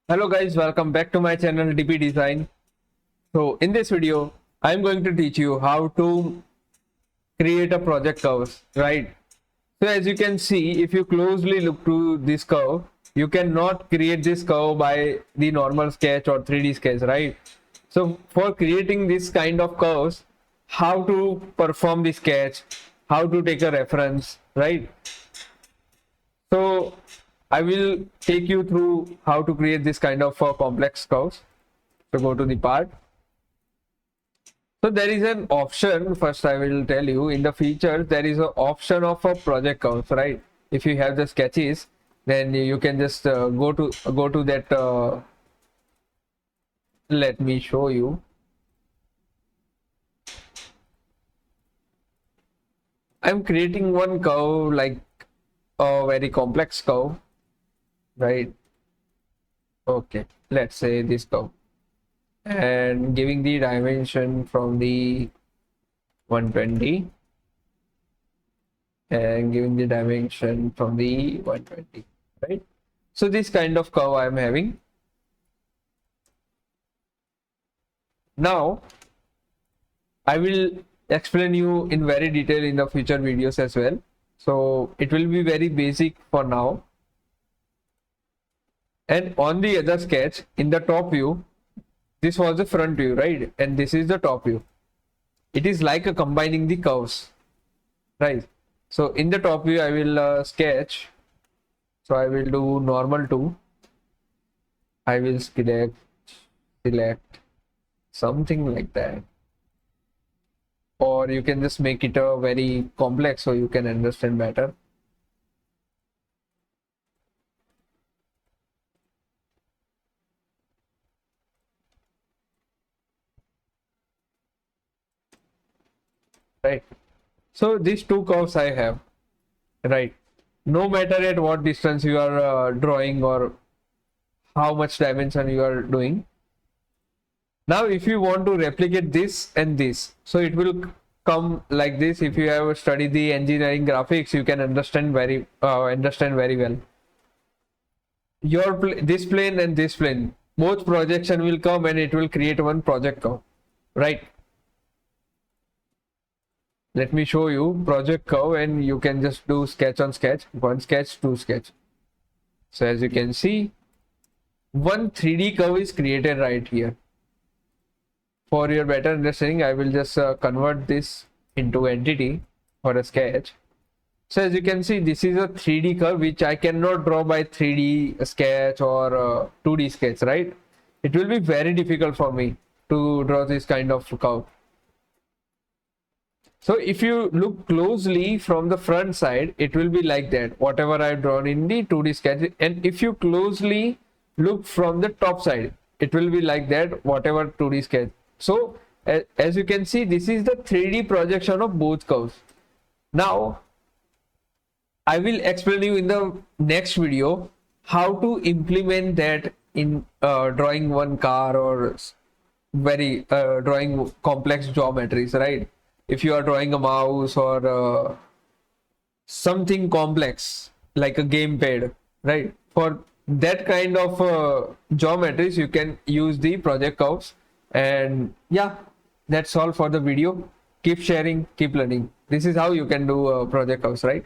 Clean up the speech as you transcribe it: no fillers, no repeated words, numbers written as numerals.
Hello guys, welcome back to my channel DP Design. So in this video, I'm going to teach you how to create a project curves, right? So as you can see, if you closely look to this curve, you cannot create this curve by the normal sketch or 3D sketch, right? So for creating this kind of curves, how to perform the sketch, how to take a reference, right? So I will take you through how to create this kind of complex curves. So go to the part. So there is an option. First, I will tell you in the features there is an option of a project curves, right? If you have the sketches, then you can just go to that. Let me show you. I'm creating one curve like a very complex curve, right? Okay, let's say this curve, and giving the dimension from the 120 and giving the dimension from the 120, right? So this kind of curve I'm having. Now I will explain you in very detail in the future videos as well. So it will be very basic for now. And on the other sketch, in the top view, this was the front view, right? And this is the top view. It is like a combining the curves, right? So in the top view, I will sketch. So I will do normal 2. I will select something like that. Or you can just make it a very complex so you can understand better. Right. So these two curves I have, right? No matter at what distance you are drawing or how much dimension you are doing. Now, if you want to replicate this and this, so it will come like this. If you have studied the engineering graphics, you can understand very well. This plane and this plane, both projection will come and it will create one project curve, right? Let me show you project curve, and you can just do sketch on sketch, one sketch, two sketch. So as you can see, one 3D curve is created right here. For your better understanding, I will just convert this into entity for a sketch. So as you can see, this is a 3D curve which I cannot draw by 3D sketch or 2D sketch, right? It will be very difficult for me to draw this kind of curve. So if you look closely from the front side, it will be like that, whatever I've drawn in the 2D sketch. And if you closely look from the top side, it will be like that, whatever 2D sketch. So as you can see, this is the 3D projection of both curves. Now, I will explain you in the next video how to implement that in drawing one car or very drawing complex geometries, right? If you are drawing a mouse or something complex like a gamepad, right? For that kind of geometries, you can use the project curves. And yeah, that's all for the video. Keep sharing, keep learning. This is how you can do project curves, right?